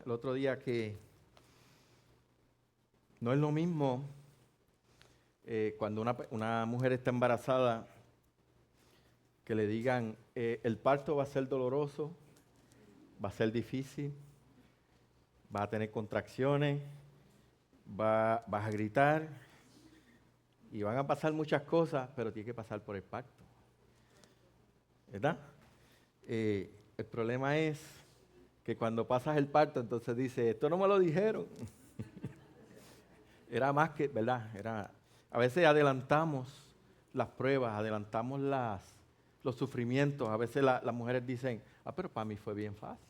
el otro día que no es lo mismo cuando una mujer está embarazada que le digan el parto va a ser doloroso, va a ser difícil, va a tener contracciones, vas a gritar y van a pasar muchas cosas, pero tiene que pasar por el parto, ¿verdad? El problema es que cuando pasas el parto, entonces dice, esto no me lo dijeron. Era más que, ¿verdad? A veces adelantamos las pruebas, adelantamos los sufrimientos. A veces las mujeres dicen, pero para mí fue bien fácil.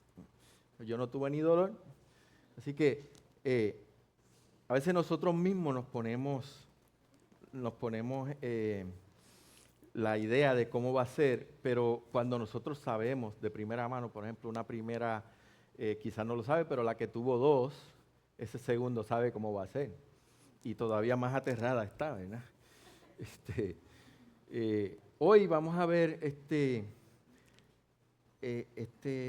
Yo no tuve ni dolor. Así que a veces nosotros mismos nos ponemos la idea de cómo va a ser, pero cuando nosotros sabemos de primera mano, por ejemplo, una primera quizás no lo sabe, pero la que tuvo dos, ese segundo sabe cómo va a ser. Y todavía más aterrada está, ¿verdad? Hoy vamos a ver este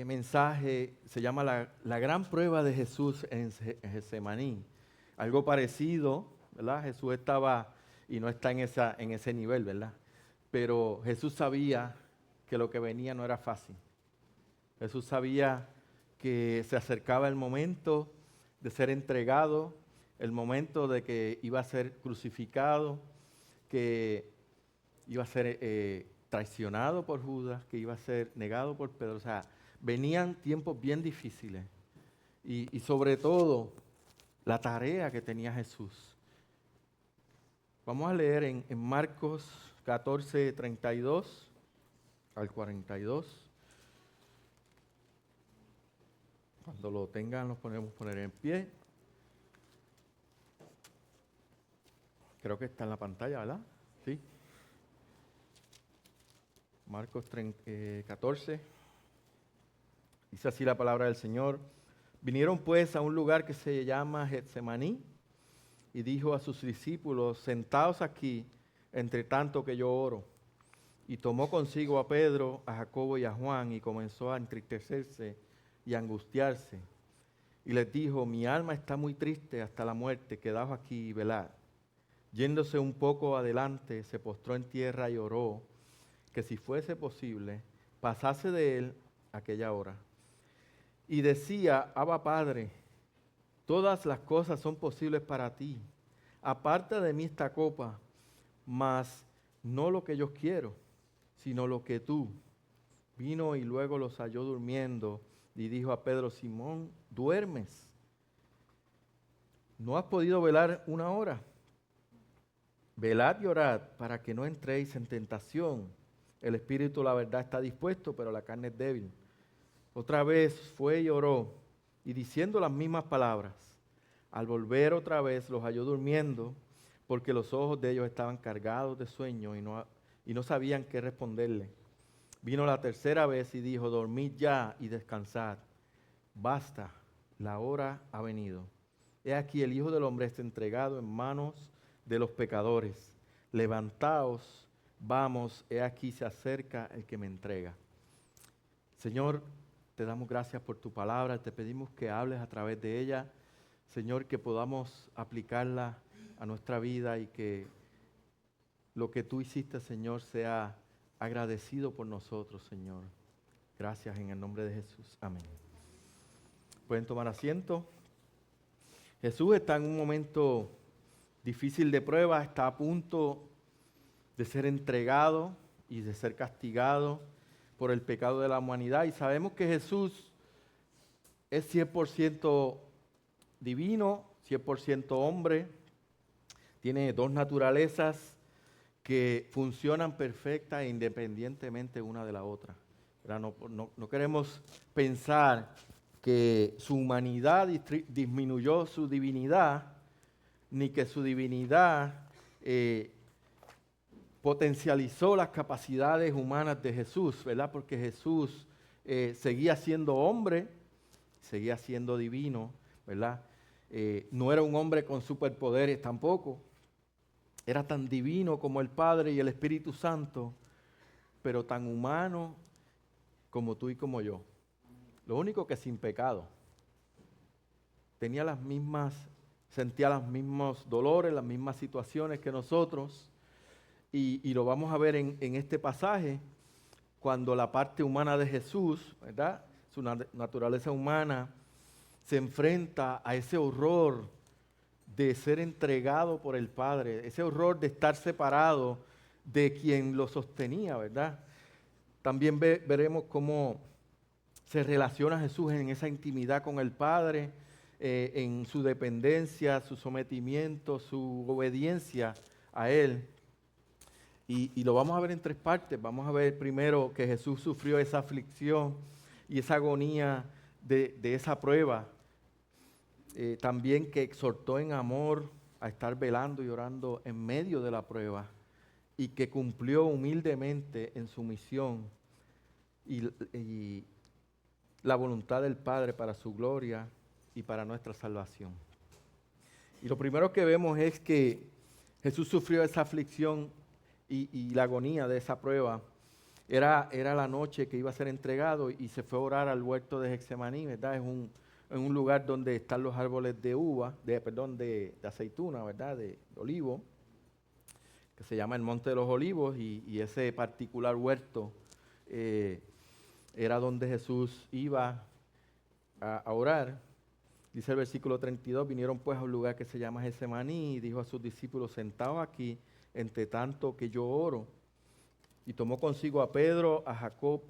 mensaje, se llama la gran prueba de Jesús en Getsemaní. Algo parecido, ¿verdad? Jesús estaba, y no está en ese nivel, ¿verdad? Pero Jesús sabía que lo que venía no era fácil. Jesús sabía que se acercaba el momento de ser entregado, el momento de que iba a ser crucificado, que iba a ser traicionado por Judas, que iba a ser negado por Pedro. O sea, venían tiempos bien difíciles. Y sobre todo, la tarea que tenía Jesús. Vamos a leer en Marcos 14, 32 al 42. Cuando lo tengan, nos podemos poner en pie. Creo que está en la pantalla, ¿verdad? Sí. Marcos 14. Dice así la palabra del Señor. Vinieron pues a un lugar que se llama Getsemaní y dijo a sus discípulos, sentaos aquí, entre tanto que yo oro. Y tomó consigo a Pedro, a Jacobo y a Juan y comenzó a entristecerse y a angustiarse. Y les dijo, mi alma está muy triste hasta la muerte, quedaos aquí y velad. Yéndose un poco adelante, se postró en tierra y oró, que si fuese posible, pasase de él aquella hora. Y decía, Abba Padre, todas las cosas son posibles para ti. Aparta de mí esta copa, mas no lo que yo quiero, sino lo que tú. Vino y luego los halló durmiendo y dijo a Pedro, Simón, ¿duermes? ¿No has podido velar una hora? Velad y orad para que no entréis en tentación. El espíritu, la verdad, está dispuesto, pero la carne es débil. Otra vez fue y oró, y diciendo las mismas palabras, al volver otra vez los halló durmiendo, porque los ojos de ellos estaban cargados de sueño y no sabían qué responderle. Vino la tercera vez y dijo, dormid ya y descansad. Basta, la hora ha venido. He aquí el Hijo del Hombre está entregado en manos de los pecadores. Levantaos, vamos, he aquí se acerca el que me entrega. Señor, te damos gracias por tu palabra, te pedimos que hables a través de ella. Señor, que podamos aplicarla a nuestra vida y que lo que tú hiciste, Señor, sea agradecido por nosotros, Señor. Gracias en el nombre de Jesús. Amén. Pueden tomar asiento. Jesús está en un momento difícil de prueba, está a punto de ser entregado y de ser castigado por el pecado de la humanidad. Y sabemos que Jesús es 100% divino, 100% hombre. Tiene dos naturalezas que funcionan perfecta e independientemente una de la otra. No queremos pensar que su humanidad disminuyó su divinidad, ni que su divinidad potencializó las capacidades humanas de Jesús, ¿verdad? Porque Jesús seguía siendo hombre, seguía siendo divino, ¿verdad? No era un hombre con superpoderes tampoco. Era tan divino como el Padre y el Espíritu Santo, pero tan humano como tú y como yo. Lo único que sin pecado. sentía los mismos dolores, las mismas situaciones que nosotros, y lo vamos a ver en este pasaje, cuando la parte humana de Jesús, ¿verdad?, su naturaleza humana, se enfrenta a ese horror de ser entregado por el Padre, ese horror de estar separado de quien lo sostenía, ¿verdad? También veremos cómo se relaciona Jesús en esa intimidad con el Padre, en su dependencia, su sometimiento, su obediencia a Él. Y lo vamos a ver en tres partes. Vamos a ver primero que Jesús sufrió esa aflicción y esa agonía de esa prueba. También que exhortó en amor a estar velando y orando en medio de la prueba, y que cumplió humildemente en su misión y la voluntad del Padre para su gloria y para nuestra salvación. Y lo primero que vemos es que Jesús sufrió esa aflicción y la agonía de esa prueba. Era la noche que iba a ser entregado y se fue a orar al huerto de Getsemaní, ¿verdad? En un lugar donde están los árboles de aceituna, ¿verdad? De olivo, que se llama el Monte de los Olivos, y ese particular huerto era donde Jesús iba a orar. Dice el versículo 32, vinieron pues a un lugar que se llama Getsemaní, y dijo a sus discípulos, sentaos aquí, entre tanto que yo oro. Y tomó consigo a Pedro, a Jacob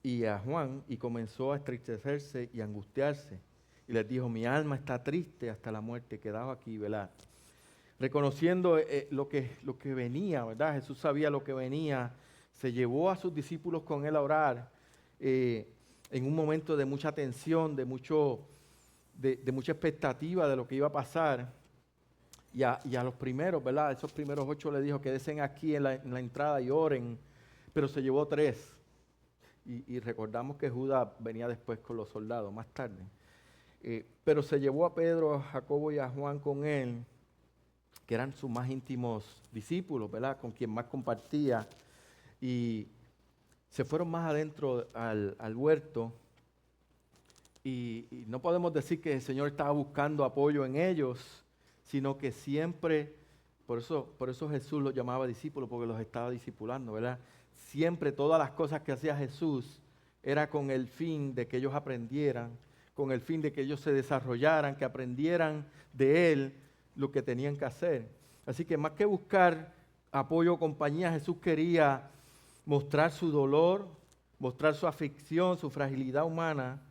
y a Juan, y comenzó a entristecerse y a angustiarse. Y les dijo, mi alma está triste hasta la muerte, quedaos aquí y velad. Reconociendo lo que venía, ¿verdad? Jesús sabía lo que venía, se llevó a sus discípulos con él a orar en un momento de mucha tensión, de mucha expectativa de lo que iba a pasar. Y a los primeros, ¿verdad? Esos primeros 8 le dijo, quédense aquí en la entrada y oren, pero se llevó 3. Y recordamos que Judas venía después con los soldados, más tarde. Pero se llevó a Pedro, a Jacobo y a Juan con él, que eran sus más íntimos discípulos, ¿verdad? Con quien más compartía. Y se fueron más adentro al huerto. Y no podemos decir que el Señor estaba buscando apoyo en ellos, sino que siempre, por eso Jesús los llamaba discípulos, porque los estaba discipulando, ¿verdad? Siempre todas las cosas que hacía Jesús era con el fin de que ellos aprendieran, con el fin de que ellos se desarrollaran, que aprendieran de Él lo que tenían que hacer. Así que más que buscar apoyo o compañía, Jesús quería mostrar su dolor, mostrar su aflicción, su fragilidad humana,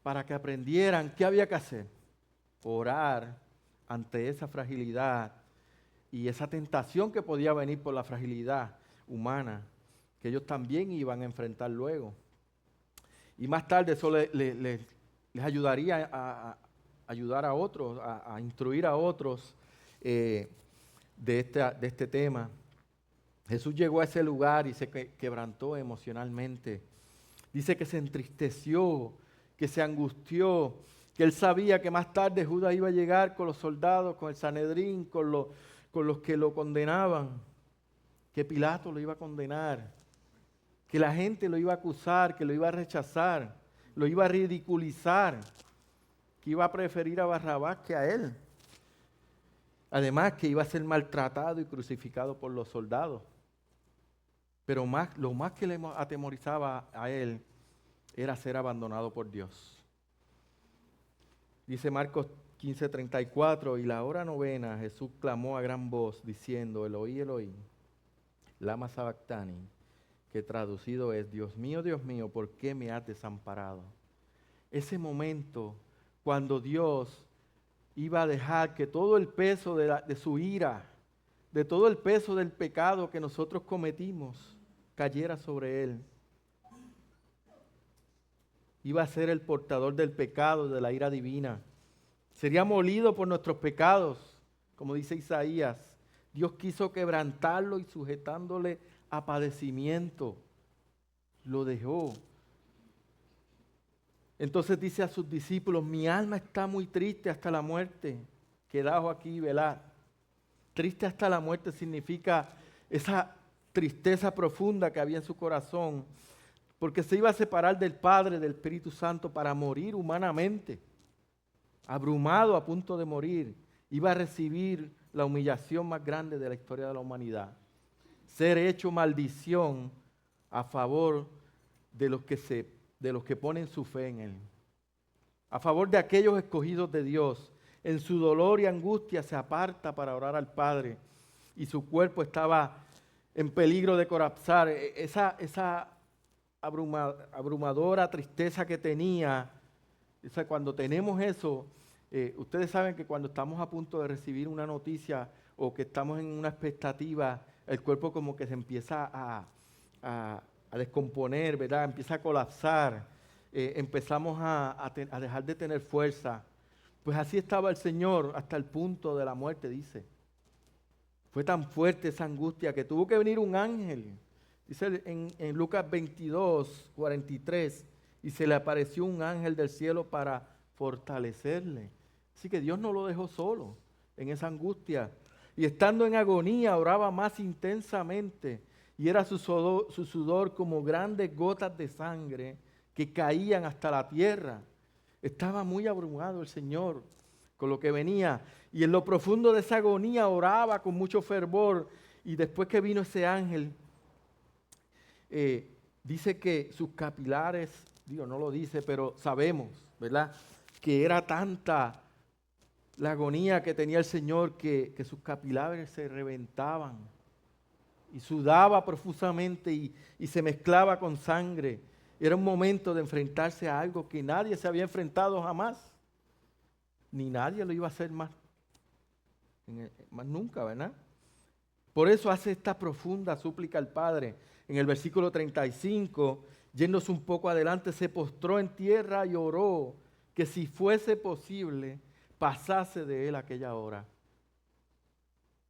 para que aprendieran qué había que hacer. Orar ante esa fragilidad y esa tentación que podía venir por la fragilidad humana, que ellos también iban a enfrentar luego. Y más tarde eso les ayudaría a ayudar a otros, a instruir a otros de este tema. Jesús llegó a ese lugar y se quebrantó emocionalmente. Dice que se entristeció, que se angustió, que él sabía que más tarde Judas iba a llegar con los soldados, con el Sanedrín, con los que lo condenaban, que Pilato lo iba a condenar, que la gente lo iba a acusar, que lo iba a rechazar, lo iba a ridiculizar, que iba a preferir a Barrabás que a él. Además que iba a ser maltratado y crucificado por los soldados. Pero lo más que le atemorizaba a él era ser abandonado por Dios. Dice Marcos 15:34, y la hora novena Jesús clamó a gran voz diciendo, Eloí, Eloí, lama sabactani, que traducido es, Dios mío, ¿por qué me has desamparado? Ese momento cuando Dios iba a dejar que todo el peso de su ira, de todo el peso del pecado que nosotros cometimos, cayera sobre Él. Iba a ser el portador del pecado, de la ira divina. Sería molido por nuestros pecados, como dice Isaías. Dios quiso quebrantarlo y sujetándole a padecimiento, lo dejó. Entonces dice a sus discípulos, mi alma está muy triste hasta la muerte, quedaos aquí y velad. Triste hasta la muerte significa esa tristeza profunda que había en su corazón, porque se iba a separar del Padre, del Espíritu Santo, para morir humanamente. abrumado, a punto de morir, iba a recibir la humillación más grande de la historia de la humanidad. Ser hecho maldición a favor de los que ponen su fe en Él. A favor de aquellos escogidos de Dios. En su dolor y angustia se aparta para orar al Padre y su cuerpo estaba en peligro de colapsar. Esa abrumadora tristeza que tenía, cuando tenemos eso, ustedes saben que cuando estamos a punto de recibir una noticia o que estamos en una expectativa, el cuerpo como que se empieza a descomponer, ¿verdad? Empieza a colapsar, empezamos a dejar de tener fuerza. Pues así estaba el Señor hasta el punto de la muerte, dice. Fue tan fuerte esa angustia que tuvo que venir un ángel. Dice en Lucas 22, 43, y se le apareció un ángel del cielo para fortalecerle. Así que Dios no lo dejó solo en esa angustia. Y estando en agonía, oraba más intensamente. Y era su sudor como grandes gotas de sangre que caían hasta la tierra. Estaba muy abrumado el Señor con lo que venía. Y en lo profundo de esa agonía oraba con mucho fervor. Y después que vino ese ángel, dice que sus capilares, digo, no lo dice, pero sabemos, ¿verdad? Que era tanta la agonía que tenía el Señor que sus capilares se reventaban. Y sudaba profusamente y se mezclaba con sangre. Era un momento de enfrentarse a algo que nadie se había enfrentado jamás. Ni nadie lo iba a hacer más nunca, ¿verdad? Por eso hace esta profunda súplica al Padre. En el versículo 35, yéndose un poco adelante, se postró en tierra y oró que si fuese posible, pasase de él aquella hora.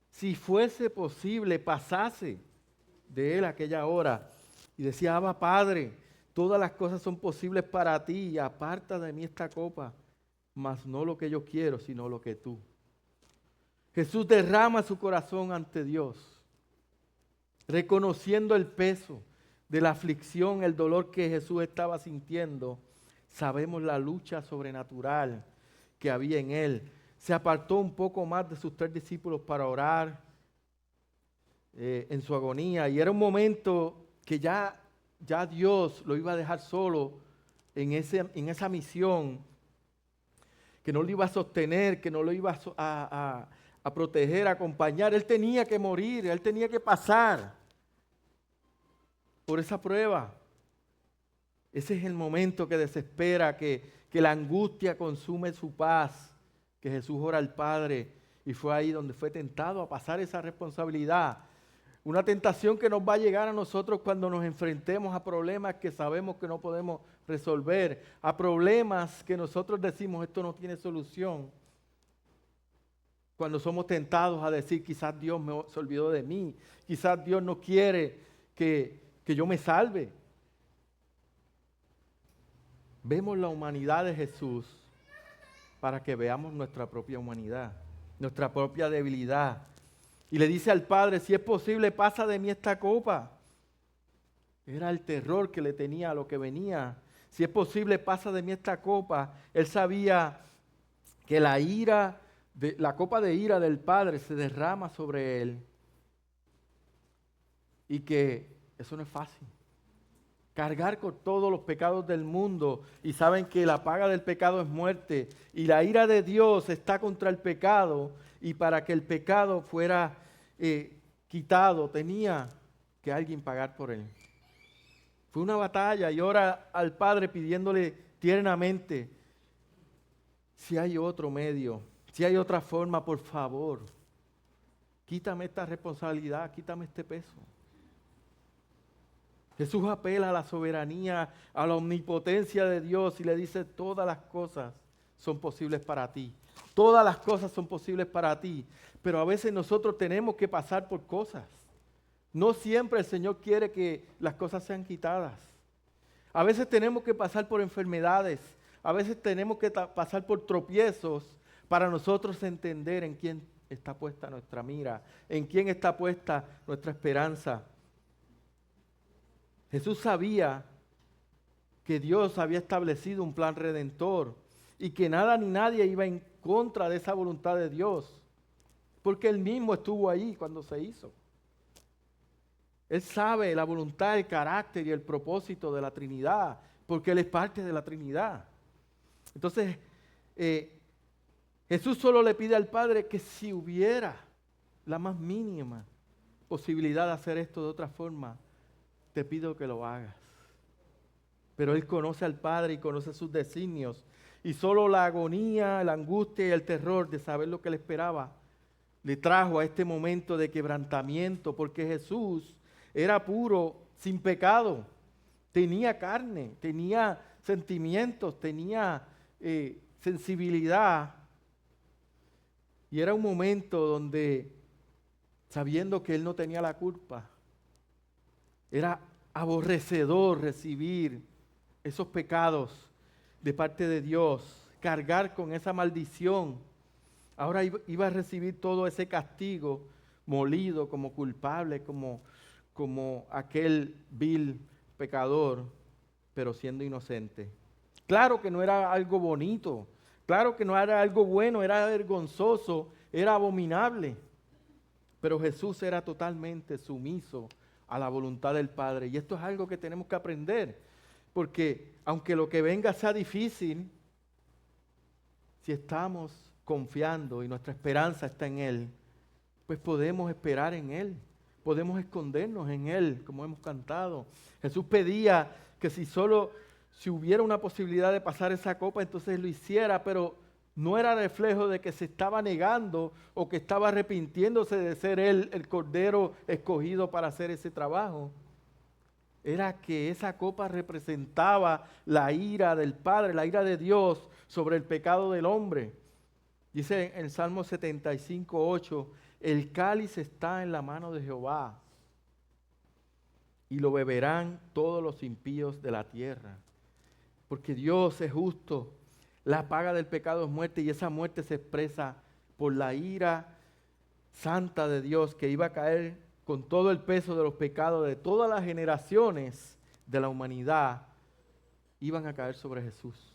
Si fuese posible, pasase de él aquella hora. Y decía, Abba, Padre, todas las cosas son posibles para ti, y aparta de mí esta copa, mas no lo que yo quiero, sino lo que tú. Jesús derrama su corazón ante Dios, reconociendo el peso de la aflicción, el dolor que Jesús estaba sintiendo. Sabemos la lucha sobrenatural que había en él. Se apartó un poco más de sus 3 discípulos para orar en su agonía. Y era un momento que ya Dios lo iba a dejar solo en esa misión, que no lo iba a sostener, que no lo iba a proteger, a acompañar. Él tenía que morir, él tenía que pasar por esa prueba. Ese es el momento que desespera, que la angustia consume su paz, que Jesús ora al Padre y fue ahí donde fue tentado a pasar esa responsabilidad. Una tentación que nos va a llegar a nosotros cuando nos enfrentemos a problemas que sabemos que no podemos resolver, a problemas que nosotros decimos esto no tiene solución. Cuando somos tentados a decir quizás Dios se olvidó de mí, quizás Dios no quiere que yo me salve. Vemos la humanidad de Jesús para que veamos nuestra propia humanidad, nuestra propia debilidad. Y le dice al Padre, si es posible, pasa de mí esta copa. Era el terror que le tenía a lo que venía. Si es posible, pasa de mí esta copa. Él sabía que la copa de ira del Padre se derrama sobre él. Y que eso no es fácil. Cargar con todos los pecados del mundo, y saben que la paga del pecado es muerte, y la ira de Dios está contra el pecado, y para que el pecado fuera quitado, tenía que alguien pagar por él. Fue una batalla, y ora al Padre pidiéndole tiernamente, si hay otro medio, si hay otra forma, por favor, quítame esta responsabilidad, quítame este peso. Jesús apela a la soberanía, a la omnipotencia de Dios y le dice, todas las cosas son posibles para ti. Todas las cosas son posibles para ti. Pero a veces nosotros tenemos que pasar por cosas. No siempre el Señor quiere que las cosas sean quitadas. A veces tenemos que pasar por enfermedades. A veces tenemos que pasar por tropiezos para nosotros entender en quién está puesta nuestra mira, en quién está puesta nuestra esperanza. Jesús sabía que Dios había establecido un plan redentor y que nada ni nadie iba en contra de esa voluntad de Dios, porque Él mismo estuvo ahí cuando se hizo. Él sabe la voluntad, el carácter y el propósito de la Trinidad, porque Él es parte de la Trinidad. Entonces, Jesús solo le pide al Padre que si hubiera la más mínima posibilidad de hacer esto de otra forma, te pido que lo hagas. Pero Él conoce al Padre y conoce sus designios, y solo la agonía, la angustia y el terror de saber lo que le esperaba le trajo a este momento de quebrantamiento, porque Jesús era puro, sin pecado, tenía carne, tenía sentimientos, tenía sensibilidad, y era un momento donde, sabiendo que Él no tenía la culpa, era aborrecedor recibir esos pecados de parte de Dios, cargar con esa maldición. Ahora iba a recibir todo ese castigo, molido como culpable, como aquel vil pecador, pero siendo inocente. Claro que no era algo bonito, claro que no era algo bueno, era vergonzoso, era abominable, pero Jesús era totalmente sumiso a la voluntad del Padre. Y esto es algo que tenemos que aprender, porque aunque lo que venga sea difícil, si estamos confiando y nuestra esperanza está en Él, pues podemos esperar en Él, podemos escondernos en Él, como hemos cantado. Jesús pedía que si hubiera una posibilidad de pasar esa copa, entonces lo hiciera, pero no era reflejo de que se estaba negando o que estaba arrepintiéndose de ser Él el Cordero escogido para hacer ese trabajo. Era que esa copa representaba la ira del Padre, la ira de Dios sobre el pecado del hombre. Dice en el Salmo 75:8, el cáliz está en la mano de Jehová y lo beberán todos los impíos de la tierra. Porque Dios es justo, la paga del pecado es muerte, y esa muerte se expresa por la ira santa de Dios que iba a caer con todo el peso de los pecados de todas las generaciones de la humanidad, iban a caer sobre Jesús.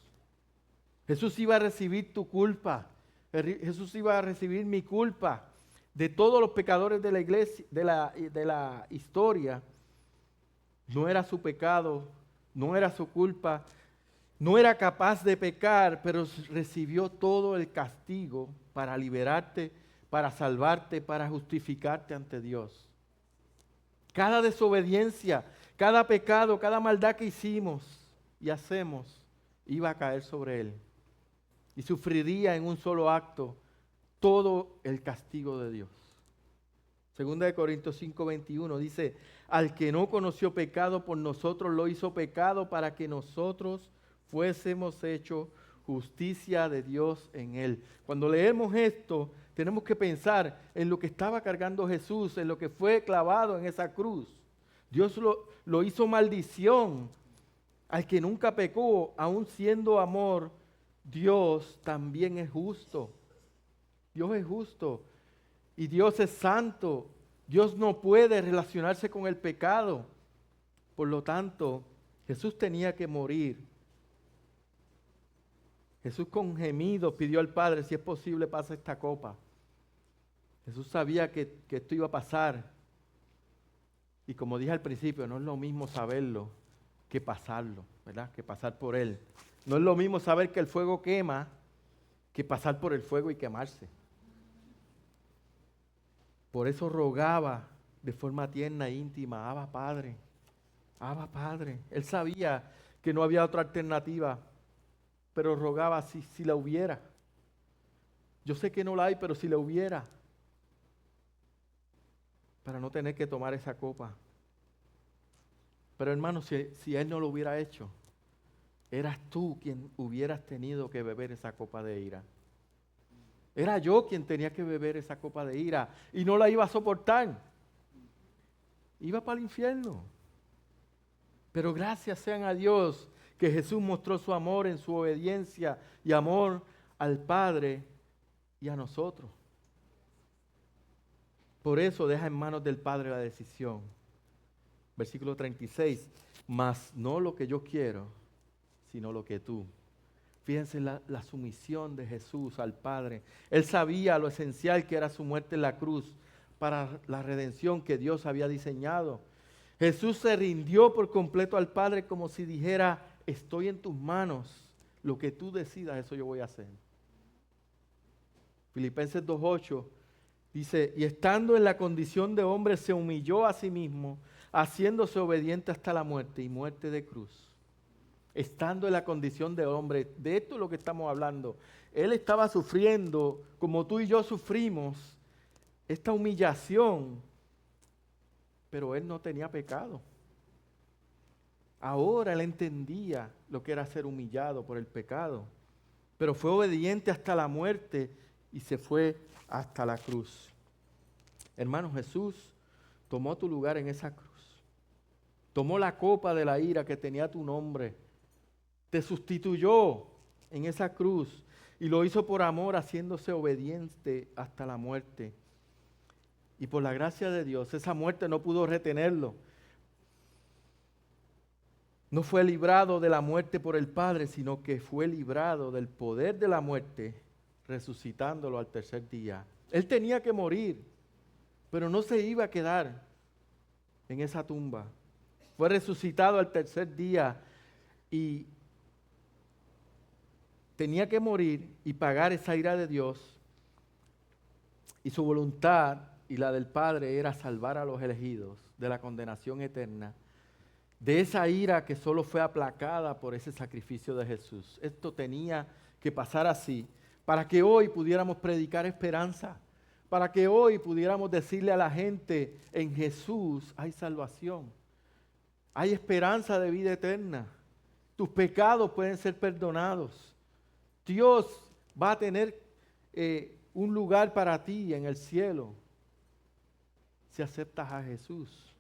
Jesús iba a recibir tu culpa. Jesús iba a recibir mi culpa, de todos los pecadores de la iglesia, de la historia. No era su pecado, no era su culpa, no era capaz de pecar, pero recibió todo el castigo para liberarte, para salvarte, para justificarte ante Dios. Cada desobediencia, cada pecado, cada maldad que hicimos y hacemos, iba a caer sobre Él. Y sufriría en un solo acto todo el castigo de Dios. Segunda de Corintios 5:21 dice, al que no conoció pecado por nosotros lo hizo pecado para que nosotros fuésemos hechos justicia de Dios en Él. Cuando leemos esto, tenemos que pensar en lo que estaba cargando Jesús, en lo que fue clavado en esa cruz. Dios lo hizo maldición al que nunca pecó, aun siendo amor. Dios también es justo. Dios es justo y Dios es santo. Dios no puede relacionarse con el pecado. Por lo tanto, Jesús tenía que morir. Jesús con gemidos pidió al Padre, si es posible, pasa esta copa. Jesús sabía que esto iba a pasar. Y como dije al principio, no es lo mismo saberlo que pasarlo, ¿verdad? Que pasar por él. No es lo mismo saber que el fuego quema que pasar por el fuego y quemarse. Por eso rogaba de forma tierna e íntima, Abba Padre, Abba Padre. Él sabía que no había otra alternativa, pero rogaba si la hubiera. Yo sé que no la hay, pero si la hubiera, para no tener que tomar esa copa. Pero hermano, si Él no lo hubiera hecho, eras tú quien hubieras tenido que beber esa copa de ira. Era yo quien tenía que beber esa copa de ira y no la iba a soportar. Iba para el infierno. Pero gracias sean a Dios que Jesús mostró su amor en su obediencia y amor al Padre y a nosotros. Por eso deja en manos del Padre la decisión. Versículo 36. Mas no lo que yo quiero, sino lo que tú. Fíjense la sumisión de Jesús al Padre. Él sabía lo esencial que era su muerte en la cruz para la redención que Dios había diseñado. Jesús se rindió por completo al Padre como si dijera, estoy en tus manos, lo que tú decidas, eso yo voy a hacer. Filipenses 2:8 dice, y estando en la condición de hombre se humilló a sí mismo, haciéndose obediente hasta la muerte y muerte de cruz. Estando en la condición de hombre, de esto es lo que estamos hablando. Él estaba sufriendo, como tú y yo sufrimos, esta humillación, pero él no tenía pecado. Ahora él entendía lo que era ser humillado por el pecado, pero fue obediente hasta la muerte y se fue hasta la cruz. Hermano, Jesús tomó tu lugar en esa cruz. Tomó la copa de la ira que tenía tu nombre. Te sustituyó en esa cruz y lo hizo por amor, haciéndose obediente hasta la muerte. Y por la gracia de Dios, esa muerte no pudo retenerlo. No fue librado de la muerte por el Padre, sino que fue librado del poder de la muerte, resucitándolo al tercer día. Él tenía que morir, pero no se iba a quedar en esa tumba. Fue resucitado al tercer día y tenía que morir y pagar esa ira de Dios. Y su voluntad y la del Padre era salvar a los elegidos de la condenación eterna, de esa ira que solo fue aplacada por ese sacrificio de Jesús. Esto tenía que pasar así, para que hoy pudiéramos predicar esperanza, para que hoy pudiéramos decirle a la gente, en Jesús hay salvación, hay esperanza de vida eterna, tus pecados pueden ser perdonados, Dios va a tener un lugar para ti en el cielo si aceptas a Jesús.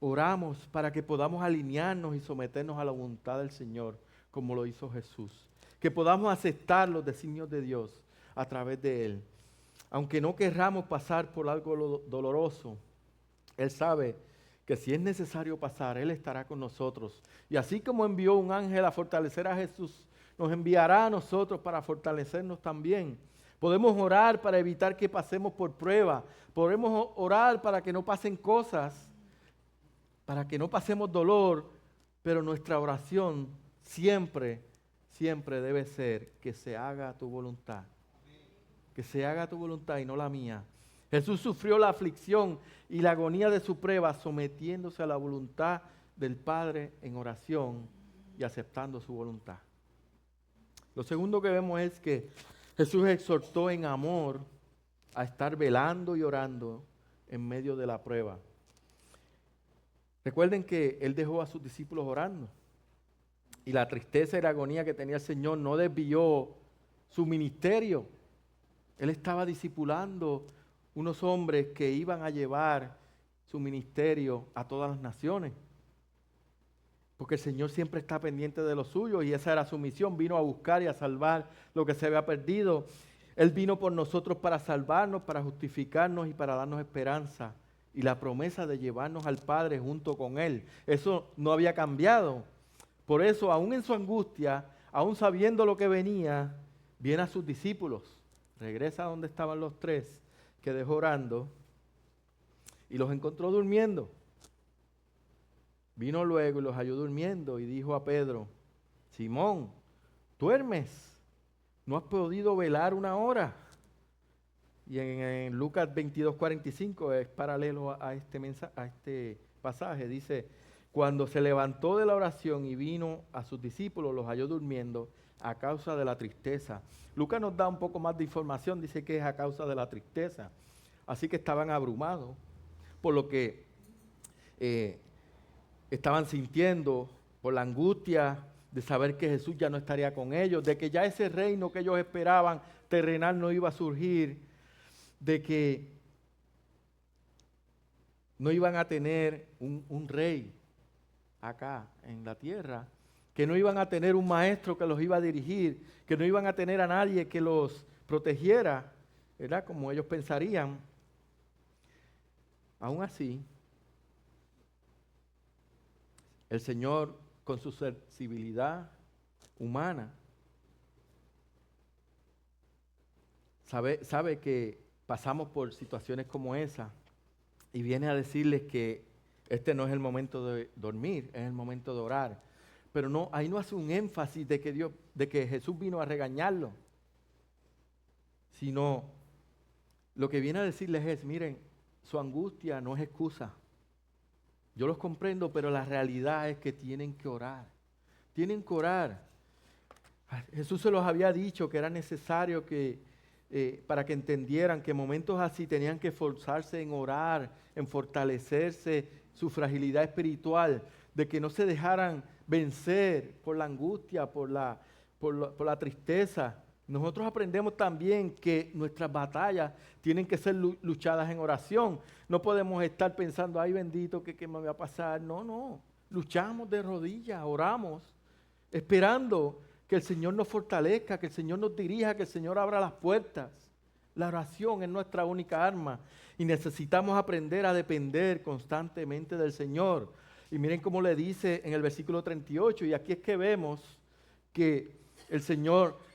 Oramos para que podamos alinearnos y someternos a la voluntad del Señor, como lo hizo Jesús. Que podamos aceptar los designios de Dios a través de Él. Aunque no querramos pasar por algo doloroso, Él sabe que si es necesario pasar, Él estará con nosotros. Y así como envió un ángel a fortalecer a Jesús, nos enviará a nosotros para fortalecernos también. Podemos orar para evitar que pasemos por prueba. Podemos orar para que no pasen cosas, para que no pasemos dolor, pero nuestra oración siempre debe ser que se haga tu voluntad. Que se haga tu voluntad y no la mía. Jesús sufrió la aflicción y la agonía de su prueba sometiéndose a la voluntad del Padre en oración y aceptando su voluntad. Lo segundo que vemos es que Jesús exhortó en amor a estar velando y orando en medio de la prueba. Recuerden que Él dejó a sus discípulos orando y la tristeza y la agonía que tenía el Señor no desvió su ministerio. Él estaba discipulando unos hombres que iban a llevar su ministerio a todas las naciones. Porque el Señor siempre está pendiente de los suyos y esa era su misión. Vino a buscar y a salvar lo que se había perdido. Él vino por nosotros para salvarnos, para justificarnos y para darnos esperanza. Y la promesa de llevarnos al Padre junto con Él. Eso no había cambiado. Por eso, aún en su angustia, aún sabiendo lo que venía, viene a sus discípulos. Regresa a donde estaban los tres que dejó orando y los encontró durmiendo. Vino luego y los halló durmiendo y dijo a Pedro, Simón, ¿duermes? ¿No has podido velar una hora? Y en Lucas 22:45 es paralelo a este pasaje. Dice, cuando se levantó de la oración y vino a sus discípulos, los halló durmiendo a causa de la tristeza. Lucas nos da un poco más de información, dice que es a causa de la tristeza. Así que estaban abrumados por lo que estaban sintiendo, por la angustia de saber que Jesús ya no estaría con ellos, de que ya ese reino que ellos esperaban terrenal no iba a surgir, de que no iban a tener un rey acá en la tierra, que no iban a tener un maestro que los iba a dirigir, que no iban a tener a nadie que los protegiera, ¿verdad? Como ellos pensarían. Aún así, el Señor con su sensibilidad humana, sabe que pasamos por situaciones como esa y viene a decirles que este no es el momento de dormir, es el momento de orar. Pero no, ahí no hace un énfasis de que Jesús vino a regañarlo, sino lo que viene a decirles es, miren, su angustia no es excusa. Yo los comprendo, pero la realidad es que tienen que orar. Tienen que orar. Jesús se los había dicho que era necesario que, para que entendieran que en momentos así tenían que esforzarse en orar, en fortalecerse su fragilidad espiritual, de que no se dejaran vencer por la angustia, por la tristeza. Nosotros aprendemos también que nuestras batallas tienen que ser luchadas en oración. No podemos estar pensando, ay bendito, ¿qué me va a pasar? No, no. Luchamos de rodillas, oramos, esperando que el Señor nos fortalezca, que el Señor nos dirija, que el Señor abra las puertas. La oración es nuestra única arma y necesitamos aprender a depender constantemente del Señor. Y miren cómo le dice en el versículo 38, y aquí es que vemos que el Señor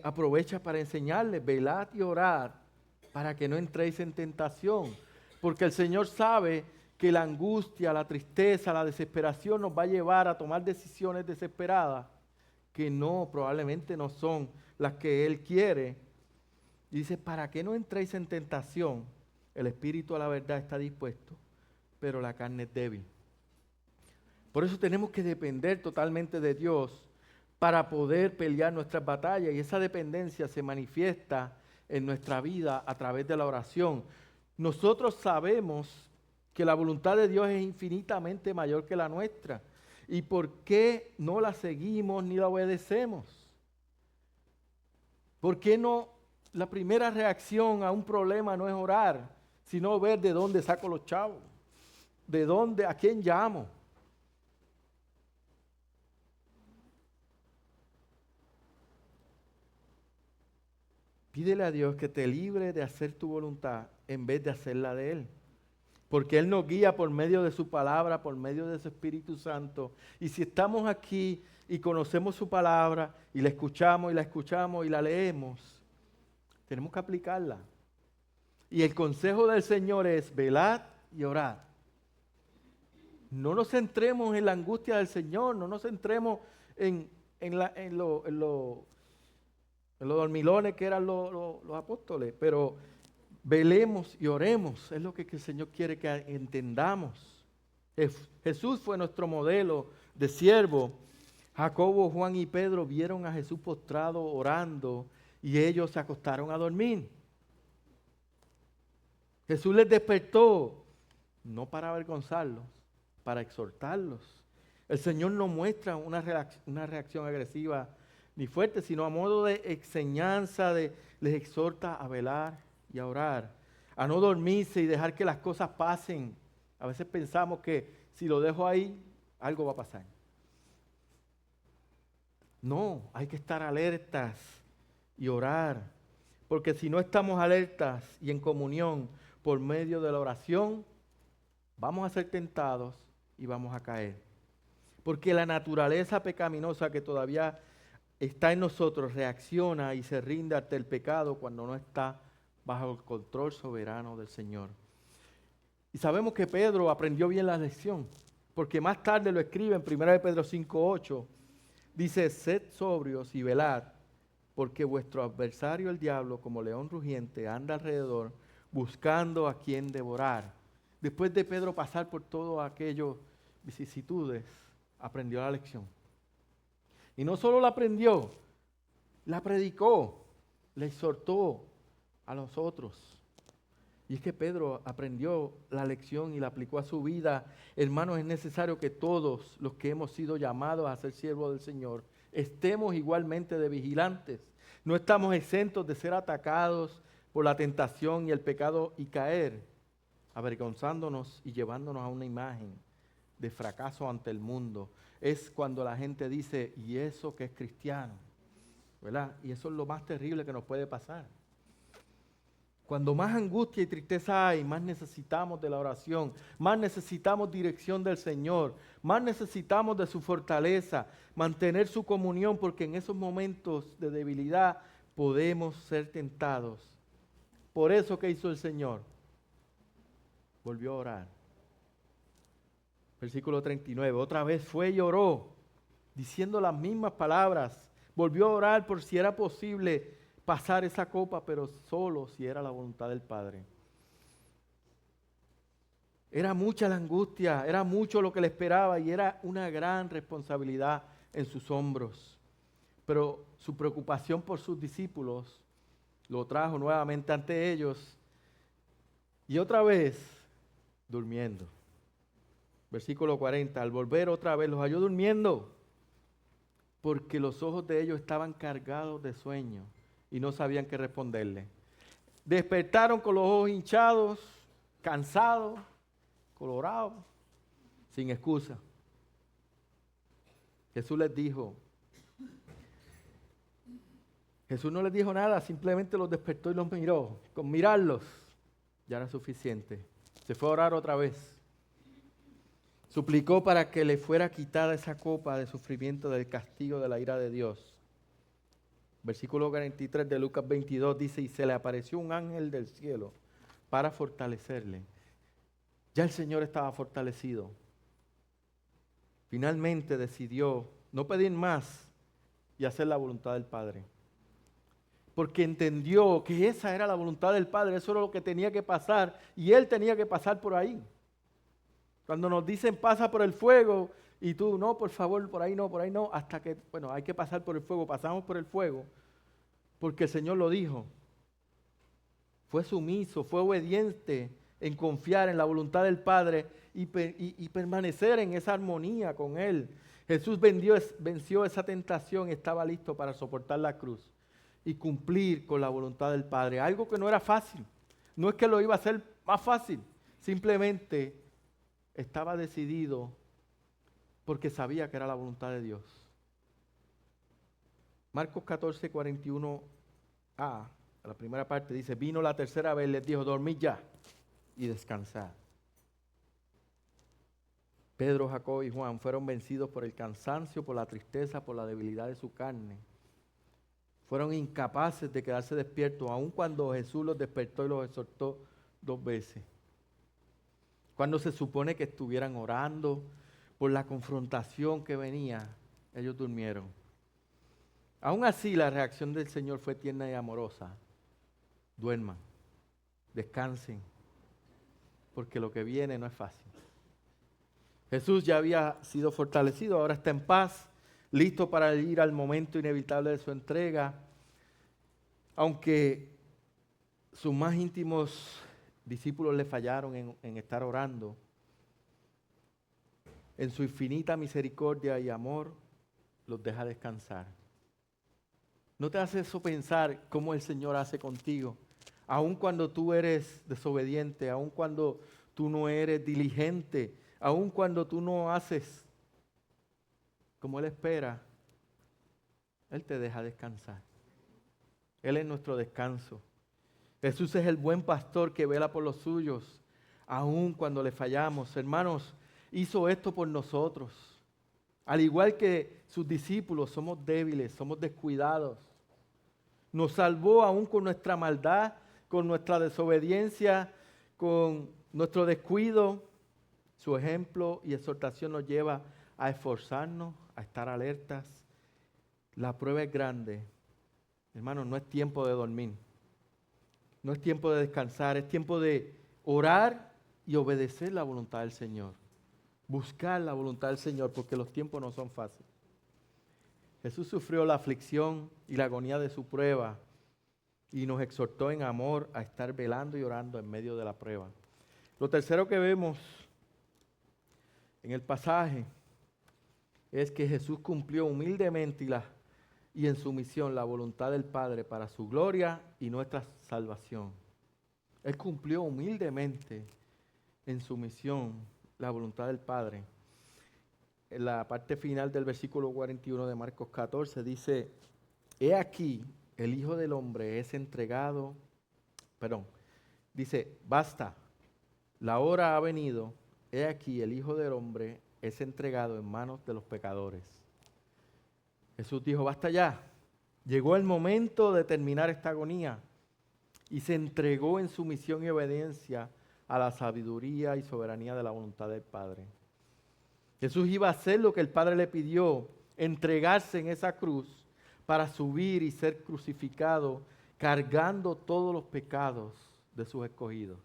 aprovecha para enseñarles, velad y orad para que no entréis en tentación, porque el Señor sabe que la angustia, la tristeza, la desesperación nos va a llevar a tomar decisiones desesperadas que probablemente no son las que Él quiere. Y dice, para que no entréis en tentación, el espíritu a la verdad está dispuesto, pero la carne es débil. Por eso tenemos que depender totalmente de Dios para poder pelear nuestras batallas, y esa dependencia se manifiesta en nuestra vida a través de la oración. Nosotros sabemos que la voluntad de Dios es infinitamente mayor que la nuestra. ¿Y por qué no la seguimos ni la obedecemos? ¿Por qué no? La primera reacción a un problema no es orar, sino ver de dónde saco los chavos, de dónde, a quién llamo. Pídele a Dios que te libre de hacer tu voluntad en vez de hacer la de Él. Porque Él nos guía por medio de su palabra, por medio de su Espíritu Santo. Y si estamos aquí y conocemos su palabra y la escuchamos y la leemos, tenemos que aplicarla. Y el consejo del Señor es velad y orad. No nos centremos en la angustia del Señor, no nos centremos en los dormilones que eran los apóstoles, pero velemos y oremos, es lo que el Señor quiere que entendamos. Jesús fue nuestro modelo de siervo. Jacobo, Juan y Pedro vieron a Jesús postrado orando y ellos se acostaron a dormir. Jesús les despertó, no para avergonzarlos, para exhortarlos. El Señor no muestra una reacción agresiva ni fuerte, sino a modo de enseñanza, les exhorta a velar y a orar, a no dormirse y dejar que las cosas pasen. A veces pensamos que si lo dejo ahí, algo va a pasar. No, hay que estar alertas y orar, porque si no estamos alertas y en comunión por medio de la oración, vamos a ser tentados y vamos a caer. Porque la naturaleza pecaminosa que todavía está en nosotros reacciona y se rinde ante el pecado cuando no está bajo el control soberano del Señor. Y sabemos que Pedro aprendió bien la lección, porque más tarde lo escribe en 1 Pedro 5:8. Dice, sed sobrios y velad, porque vuestro adversario el diablo, como león rugiente, anda alrededor buscando a quien devorar. Después de Pedro pasar por todas aquellas vicisitudes, aprendió la lección. Y no solo la aprendió, la predicó, la exhortó a los otros. Y es que Pedro aprendió la lección y la aplicó a su vida. Hermanos, es necesario que todos los que hemos sido llamados a ser siervos del Señor estemos igualmente de vigilantes. No estamos exentos de ser atacados por la tentación y el pecado y caer, avergonzándonos y llevándonos a una imagen de fracaso ante el mundo. Es cuando la gente dice, ¿y eso que es cristiano? ¿Verdad? Y eso es lo más terrible que nos puede pasar. Cuando más angustia y tristeza hay, más necesitamos de la oración, más necesitamos dirección del Señor, más necesitamos de su fortaleza, mantener su comunión, porque en esos momentos de debilidad podemos ser tentados. Por eso, ¿qué hizo el Señor? Volvió a orar. Versículo 39, otra vez fue y oró, diciendo las mismas palabras. Volvió a orar por si era posible pasar esa copa, pero solo si era la voluntad del Padre. Era mucha la angustia, era mucho lo que le esperaba y era una gran responsabilidad en sus hombros. Pero su preocupación por sus discípulos lo trajo nuevamente ante ellos y otra vez durmiendo. Versículo 40, al volver otra vez los halló durmiendo porque los ojos de ellos estaban cargados de sueño y no sabían qué responderle. Despertaron con los ojos hinchados, cansados, colorados, sin excusa. Jesús no les dijo nada, simplemente los despertó y los miró. Con mirarlos ya era suficiente. Se fue a orar otra vez. Suplicó para que le fuera quitada esa copa de sufrimiento del castigo de la ira de Dios. Versículo 43 de Lucas 22 dice, y se le apareció un ángel del cielo para fortalecerle. Ya el Señor estaba fortalecido. Finalmente decidió no pedir más y hacer la voluntad del Padre. Porque entendió que esa era la voluntad del Padre, eso era lo que tenía que pasar y Él tenía que pasar por ahí. Cuando nos dicen pasa por el fuego y tú, no, por favor, por ahí no, hasta que, bueno, hay que pasar por el fuego, pasamos por el fuego, porque el Señor lo dijo. Fue sumiso, fue obediente en confiar en la voluntad del Padre y permanecer en esa armonía con Él. Jesús venció esa tentación y estaba listo para soportar la cruz y cumplir con la voluntad del Padre. Algo que no era fácil. No es que lo iba a hacer más fácil, simplemente estaba decidido porque sabía que era la voluntad de Dios. Marcos 14, 41a, la primera parte dice, vino la tercera vez, les dijo, dormid ya y descansad. Pedro, Jacob y Juan fueron vencidos por el cansancio, por la tristeza, por la debilidad de su carne. Fueron incapaces de quedarse despiertos, aun cuando Jesús los despertó y los exhortó 2 veces. Cuando se supone que estuvieran orando por la confrontación que venía, ellos durmieron. Aún así, la reacción del Señor fue tierna y amorosa. Duerman, descansen, porque lo que viene no es fácil. Jesús ya había sido fortalecido, ahora está en paz, listo para ir al momento inevitable de su entrega. Aunque sus más íntimos discípulos le fallaron en estar orando, en su infinita misericordia y amor los deja descansar. ¿No te hace eso pensar cómo el Señor hace contigo? Aun cuando tú eres desobediente, aun cuando tú no eres diligente, aun cuando tú no haces como Él espera, Él te deja descansar. Él es nuestro descanso. Jesús es el buen pastor que vela por los suyos, aun cuando le fallamos. Hermanos, hizo esto por nosotros. Al igual que sus discípulos, somos débiles, somos descuidados. Nos salvó aún con nuestra maldad, con nuestra desobediencia, con nuestro descuido. Su ejemplo y exhortación nos lleva a esforzarnos, a estar alertas. La prueba es grande. Hermanos, no es tiempo de dormir. No es tiempo de descansar, es tiempo de orar y obedecer la voluntad del Señor. Buscar la voluntad del Señor, porque los tiempos no son fáciles. Jesús sufrió la aflicción y la agonía de su prueba y nos exhortó en amor a estar velando y orando en medio de la prueba. Lo tercero que vemos en el pasaje es que Jesús cumplió humildemente y en su misión la voluntad del Padre para su gloria y nuestra salvación. Él cumplió humildemente en su misión la voluntad del Padre. En la parte final del versículo 41 de Marcos 14 dice, he aquí, el Hijo del Hombre es entregado dice, basta, la hora ha venido, he aquí el Hijo del Hombre es entregado en manos de los pecadores. Jesús dijo, basta ya, llegó el momento de terminar esta agonía y se entregó en sumisión y obediencia a la sabiduría y soberanía de la voluntad del Padre. Jesús iba a hacer lo que el Padre le pidió, entregarse en esa cruz para subir y ser crucificado, cargando todos los pecados de sus escogidos.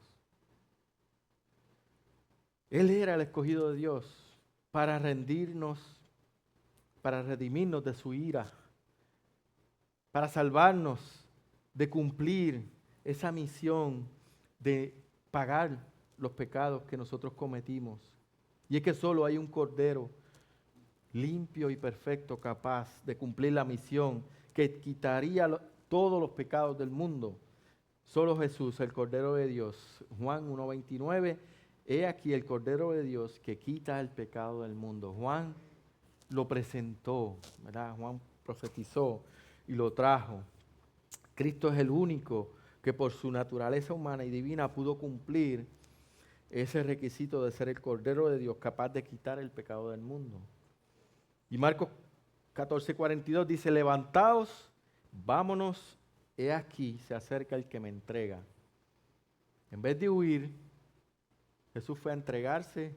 Él era el escogido de Dios para rendirnos, para redimirnos de su ira, para salvarnos de cumplir esa misión de pagar los pecados que nosotros cometimos. Y es que solo hay un Cordero limpio y perfecto, capaz de cumplir la misión que quitaría todos los pecados del mundo. Solo Jesús, el Cordero de Dios. Juan 1:29, he aquí el Cordero de Dios que quita el pecado del mundo. Juan lo presentó, ¿verdad? Juan profetizó y lo trajo. Cristo es el único que por su naturaleza humana y divina pudo cumplir ese requisito de ser el Cordero de Dios capaz de quitar el pecado del mundo. Y Marcos 14:42 dice, levantaos, vámonos, he aquí se acerca el que me entrega. En vez de huir, Jesús fue a entregarse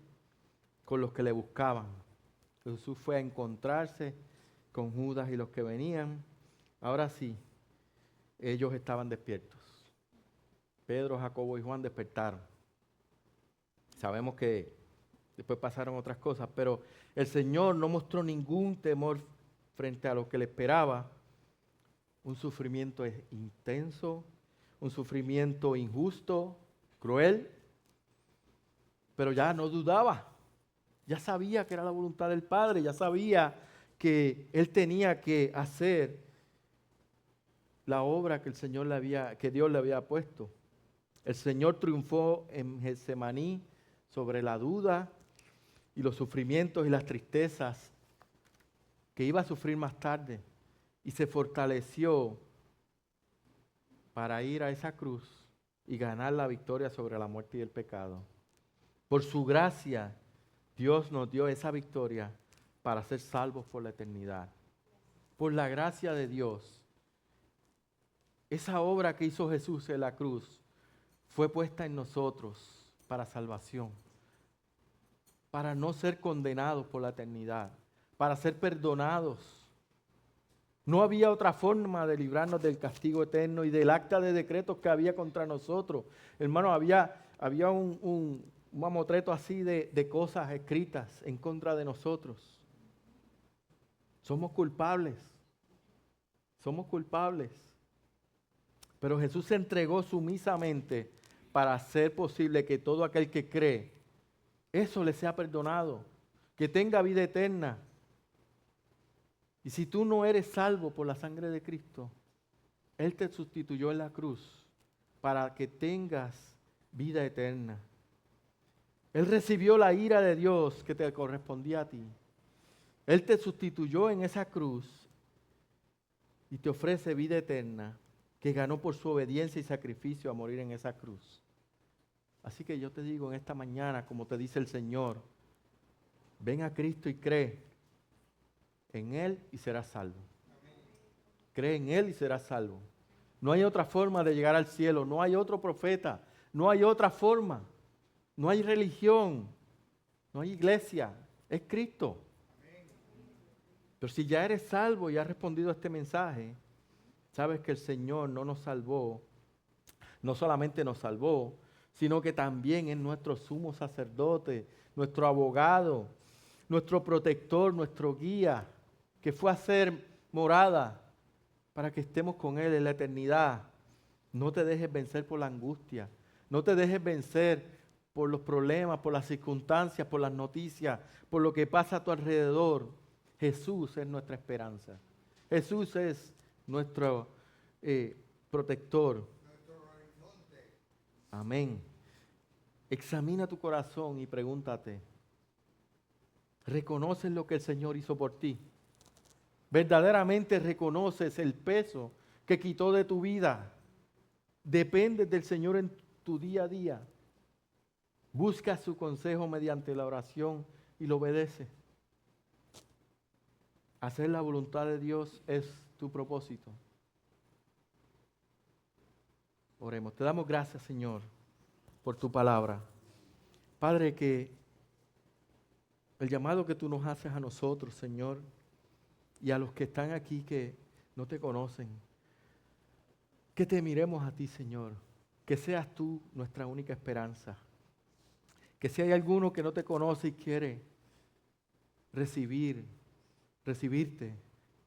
con los que le buscaban. Jesús fue a encontrarse con Judas y los que venían. Ahora sí, ellos estaban despiertos. Pedro, Jacobo y Juan despertaron. Sabemos que después pasaron otras cosas, pero el Señor no mostró ningún temor frente a lo que le esperaba. Un sufrimiento intenso, un sufrimiento injusto, cruel, pero ya no dudaba. Ya sabía que era la voluntad del Padre, ya sabía que Él tenía que hacer la obra que el Señor que Dios le había puesto. El Señor triunfó en Getsemaní sobre la duda y los sufrimientos y las tristezas que iba a sufrir más tarde, y se fortaleció para ir a esa cruz y ganar la victoria sobre la muerte y el pecado. Por su gracia, Dios nos dio esa victoria para ser salvos por la eternidad. Por la gracia de Dios, esa obra que hizo Jesús en la cruz fue puesta en nosotros para salvación, para no ser condenados por la eternidad, para ser perdonados. No había otra forma de librarnos del castigo eterno y del acta de decretos que había contra nosotros. Hermano, había un mamotreto así de cosas escritas en contra de nosotros. Somos culpables. Somos culpables. Pero Jesús se entregó sumisamente para hacer posible que todo aquel que cree, eso le sea perdonado, que tenga vida eterna. Y si tú no eres salvo por la sangre de Cristo, Él te sustituyó en la cruz para que tengas vida eterna. Él recibió la ira de Dios que te correspondía a ti. Él te sustituyó en esa cruz y te ofrece vida eterna que ganó por su obediencia y sacrificio a morir en esa cruz. Así que yo te digo en esta mañana, como te dice el Señor, ven a Cristo y cree en Él y serás salvo. Cree en Él y serás salvo. No hay otra forma de llegar al cielo, no hay otro profeta, no hay otra forma, no hay religión, no hay iglesia, es Cristo. Pero si ya eres salvo y has respondido a este mensaje, sabes que el Señor no nos salvó, no solamente nos salvó, sino que también es nuestro sumo sacerdote, nuestro abogado, nuestro protector, nuestro guía, que fue a hacer morada para que estemos con Él en la eternidad. No te dejes vencer por la angustia, no te dejes vencer por los problemas, por las circunstancias, por las noticias, por lo que pasa a tu alrededor. Jesús es nuestra esperanza. Jesús es nuestro protector. Amén. Examina tu corazón y pregúntate, ¿reconoces lo que el Señor hizo por ti? ¿Verdaderamente reconoces el peso que quitó de tu vida? dependes del Señor en tu día a día, buscas su consejo mediante la oración y lo obedeces. Hacer la voluntad de Dios es tu propósito. Oremos. Te damos gracias, Señor, por tu palabra. Padre, que el llamado que tú nos haces a nosotros, Señor, y a los que están aquí que no te conocen, que te miremos a ti, Señor, que seas tú nuestra única esperanza. Que si hay alguno que no te conoce y quiere recibirte,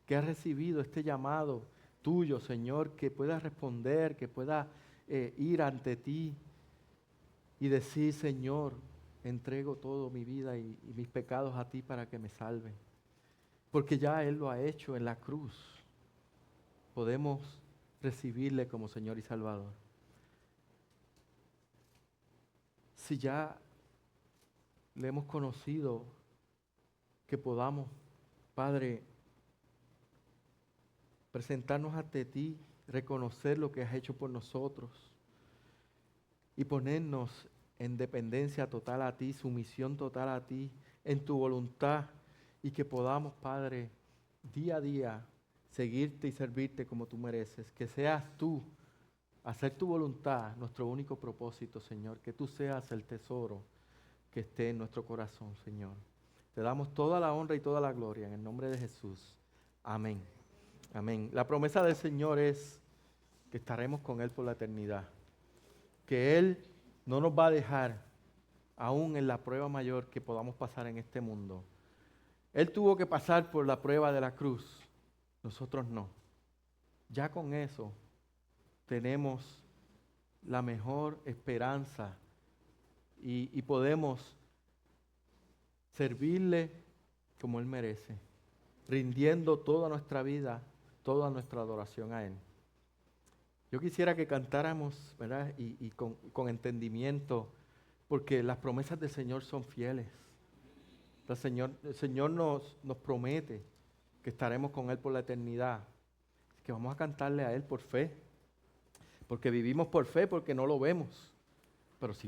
que ha recibido este llamado tuyo, Señor, que pueda responder, que pueda ir ante ti y decir, Señor, entrego todo mi vida y mis pecados a ti para que me salven. Porque ya Él lo ha hecho en la cruz. Podemos recibirle como Señor y Salvador. Si ya le hemos conocido, que podamos, Padre, presentarnos ante ti, reconocer lo que has hecho por nosotros y ponernos en dependencia total a ti, sumisión total a ti, en tu voluntad, y que podamos, Padre, día a día seguirte y servirte como tú mereces. Que seas tú, hacer tu voluntad, nuestro único propósito, Señor. Que tú seas el tesoro que esté en nuestro corazón, Señor. Te damos toda la honra y toda la gloria en el nombre de Jesús. Amén. Amén. La promesa del Señor es que estaremos con Él por la eternidad. Que Él no nos va a dejar aún en la prueba mayor que podamos pasar en este mundo. Él tuvo que pasar por la prueba de la cruz. Nosotros no. Ya con eso tenemos la mejor esperanza y podemos servirle como Él merece, rindiendo toda nuestra vida, toda nuestra adoración a Él. Yo quisiera que cantáramos, ¿verdad? Y con entendimiento, porque las promesas del Señor son fieles. El Señor nos promete que estaremos con Él por la eternidad, que vamos a cantarle a Él por fe, porque vivimos por fe, porque no lo vemos, pero sí